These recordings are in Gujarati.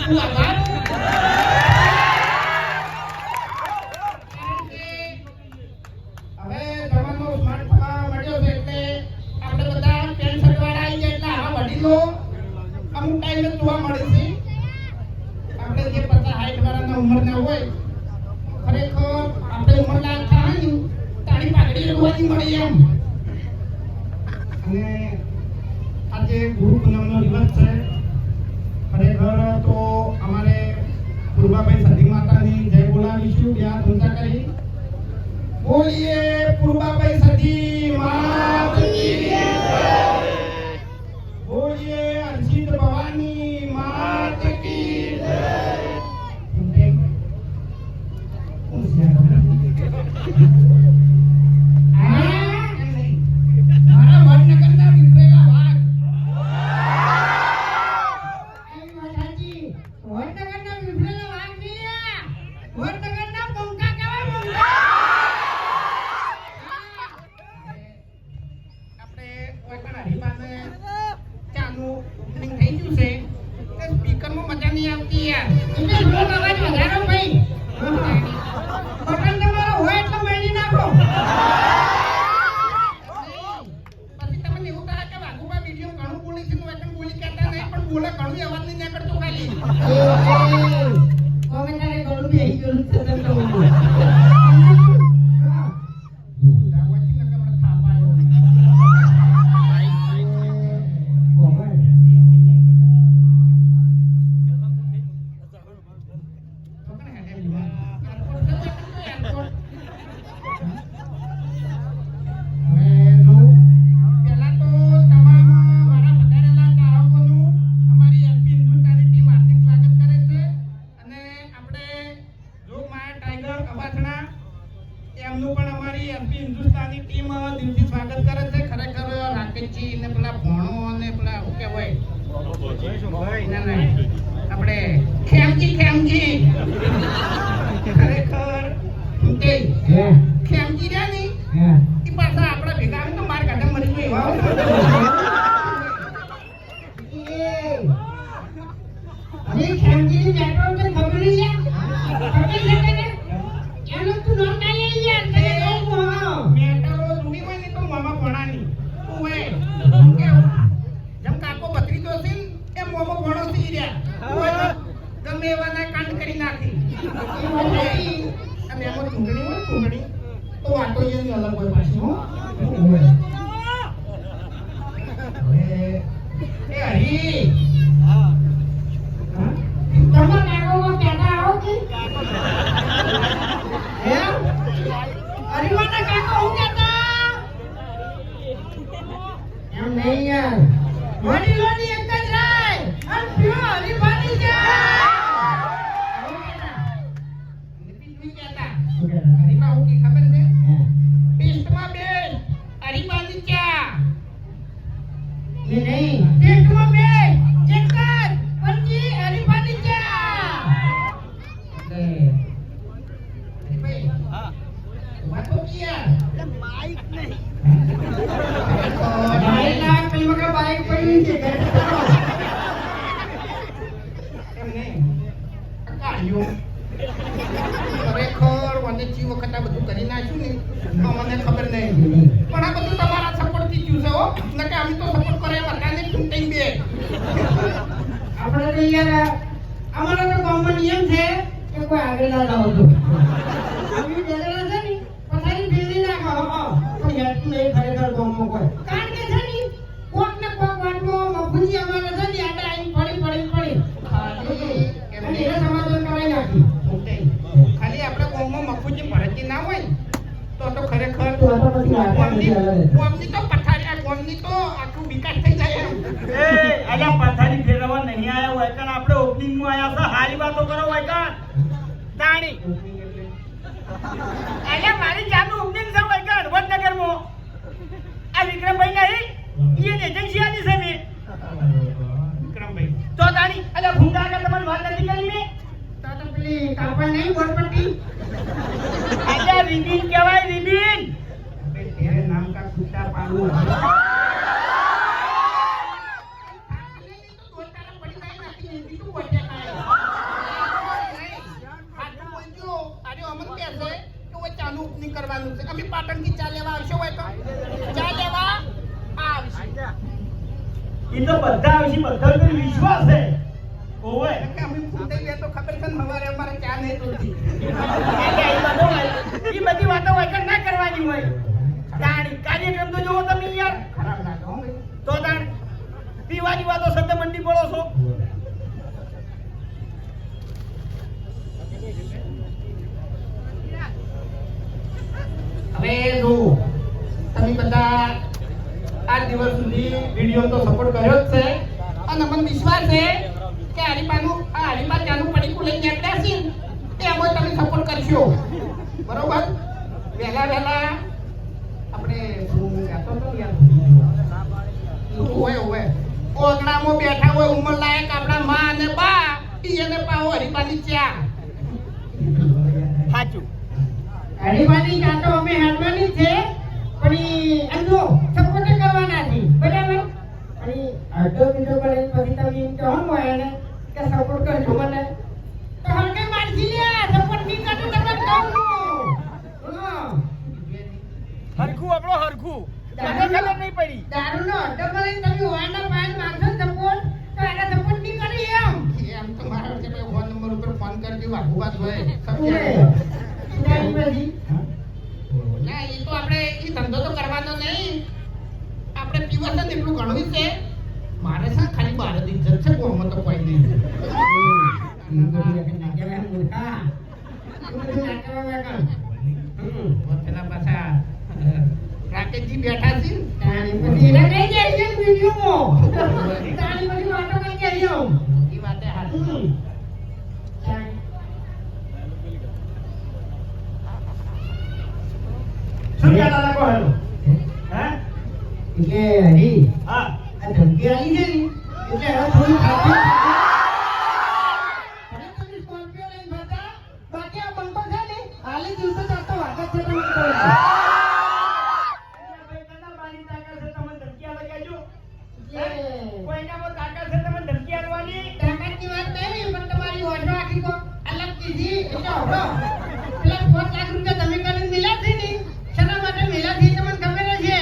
ખૂબ આભાર. હવે જમાનો સ્માર્ટ મળ્યો છે એટલે આપણે બધા પેન્ટ શર્ટ વાળા આવી ગયા એટલે આ વડીલો અમુક ટાઈમે જોવા મળે છે. આપણે જે 50-60 વર્ષના ઉંમરના હોય ખરેખર આપણે ઉંમરના થાય તાણી પાઘડી જોવાની મળી એમ. અને આજે ગુરુ પૂનમનો દિવસ છે. ખરેખર તો અમારે પૂર્વાભાઈ સતી માતાની જય બોલાવીશું. ત્યાં ઊંચા કરી બોલીએ પૂર્વાભાઈ સતી માત કી જય. બોલીએ અર્ચિત ભવાની માત કી જય. એમનું પણ અમારી એમપી હિન્દુસ્તાની ટીમ દિલથી સ્વાગત કરે છે. ખરેખર રાકેશજી ને પેલા ભણો અને પેલા શું કહેવાય આપણે ખેમજી ખરેખર ખેમજી રહ્યા ને એ પાછા આપણા ભેગા આવે તો માર કાઢા મરી ગઈ. ખેમજી ગમે એવાના કાંડ કરી નાખી. અને એમાં ચૂંટણી તો વાતો એની અલગ હોય પાછી. એ હરી તમે કાકોમાં કહેતા આવો કે હરીવાના કાકો હું કહેતા એમ નહીં યાર. વડીલોની એક જ રાય અને પ્યો હરીવાની છે. હરીમાં હું કી ખબર છે? ટેસ્ટમાં બે હરીવાની ચા નહીં ટેસ્ટમાં બે ચેકર પછી હરીવાની ચા. હરીભાઈ હા વાતો કિયા માઈક નહીં લાખ પેલી વખત બાઈક પડી છે એમ નહીં કાઢ્યો. ખરેખર વનેચી વખત આ બધું કરી નાખ્યું ને તો મને ખબર નહીં પણ આ બધું તમારા સપોર્ટ થી થયું છે હો. નકે અમે તો સપોર્ટ કરે બધાને ચૂંટાઈ બે આપણે તો યાર અમારા તો ગામમાં નિયમ છે કે કોઈ આગળ ના લાવતો. અમે ડરેલા છે ને પથારી ફેરવી નાખો પણ યાતું નહીં ખરેખર ગામમાં કોઈ. કારણ કે છે ને કોક ને કોક વાતમાં મફુજી અમારા છે ને આડા આઈ પડી ખાલી એમને એ સમાધાન કરાવી નાખી. ખાલી આપણે ગામમાં મફુજી ભરતી ના હોય તો ખરેખર ગામની તો પથારી ગામની તો આખું વિકાસ થઈ જાય એમ. એ અલ્યા પથારી ફેરવવા નહીં આયા હોય કારણ આપણે ઓપનિંગ માં આયા છે. હારી વાતો કરો હોય કાન તાણી અલ્યા મારી જાનું ઓપનિંગ છે હોય કાન વડનગર માં આ વિક્રમભાઈ નહીં એ એજન્સી આની છે મે વિક્રમભાઈ તો તાણી અલ્યા ભૂંગા આગળ તમારી વાત નથી કરી મે તો પેલી કાપડ નહીં બોરપટ્ટી અલ્યા રીબીન કહેવાય રીબીન तेरे नाम का कुत्ता पालू ઈ તો બધા આવશે, બધા પર વિશ્વાસ છે. ઓવે. કે અમે ફૂંટાઈ ગયા તો ખબર છે ને સવારે અમારે ચા નહીં તોડતી. ઈ બધી વાતો વગર ના કરવાની હોય. તાણી કાર્યક્રમ તો જોવો તમે યાર. ખરાબ લાગે હો ભાઈ. તો તાણ પીવાની વાતો સદ મંડી પડો છો. હવે જો તમે બધા આ દિવસ સુધી વિડીયો તો સપોર્ટ કર્યો જ છે અને મને વિશ્વાસ છે કે હરીબા ચાનું પડીકું લઈને નીકળ્યા છે તે અમે તમે સપોર્ટ કરશો બરોબર. વહેલા આપણે શું કહેતો હતો યાર હોય ઓગણામાં બેઠા હોય ઉંમર લાયક આપણા માં અને બા એને પાવો હરીબાની ચા. સાચું. હરીબાની ચા તો અમે હાલવાની છે પણ ઈ અંજો સપોર્ટ કરવાના છે બરાબર. અને અડધો બીજો પડે પછી તમે એમ કહો હોય એને કે સપોર્ટ કરજો મને તો હરકે મારજી લે સપોર્ટ નહીં કરતો તમને કહું હા. હરખું આપણો હરખું. મને ખબર નહીં પડી. દારૂનો અડધો કરીને તમે વાના પાન માંગશો સપોર્ટ તો એને સપોર્ટ નહીં કરી એમ તો મારા છે ફોન નંબર ઉપર ફોન કરજો વાઘુબાત હોય ના એ તો આપણે એ ધંધો તો કરવાનો નહીં. આપણે પીવા છે એટલું ઘણું છે. મારે છે ખાલી બાર જ ઇજ્જત છે કોમાં તો કોઈ નહીં. વખતના પાછા રાકેશજી બેઠા છે એ વાતે હાથ શું કહેતા હતા કહો હેલો. હે? હા. ધમકી આવી છે ને એટલે હવે થોડું ખાતું સ્કોર્પિયો લઈને ફરતા બાકી આ બંકો છે ને હાલે દિવસો ચાલતો વાગત છે તમે કહો ભાઈ કના બાની તાકાત છે તમને ધમકી આલે કહેજો. કોઈનામાં તાકાત છે તમને ધમકી આલવાની. તાકાતની વાત નહીં પણ તમારી ઓઢો આખી કો અલગ કીધી એટલે ઓઢો પેલા 5 લાખ રૂપિયા તમે કરીને મિલા છે ને શેના માટે મિલા છે તમને ખબર જ છે.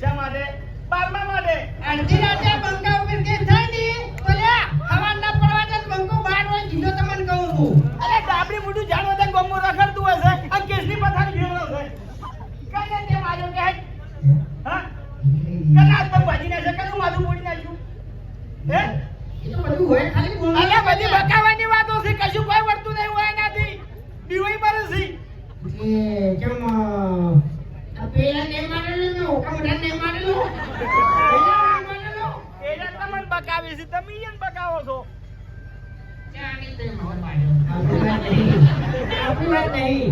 શા માટે? બારમા માટે. અડધી રાતે બંકા ઉપર કેસ થાય ને તો લ્યા હવા ના પડવા દે બંકો બહાર હોય જીનો તમને કહું છું. અરે ડાબડી મોઢું જાણો તો ગમો રખડતું હોય છે આ કેસની પથારી ફેરવો છે. કને તે માર્યો કે હે? હા? કના તો ભાજી ના છે કનું માથું ફોડી નાખ્યું. હે? એ તો બધું હોય ખાલી બોલ અરે બધી બકાવાની વાતો છે કશું કોઈ વર્તું નહીં હોય એનાથી. બીવાઈ પડે છે. એ કેમ આ પેલા ને મારેલો ને ઓકમડા ને મારેલો પેલા ને મારેલો એના તમને બકાવે છે તમે ઈયન બકાવો છો. ચાની તે મોર પાડ્યો આપણી વાત નહીં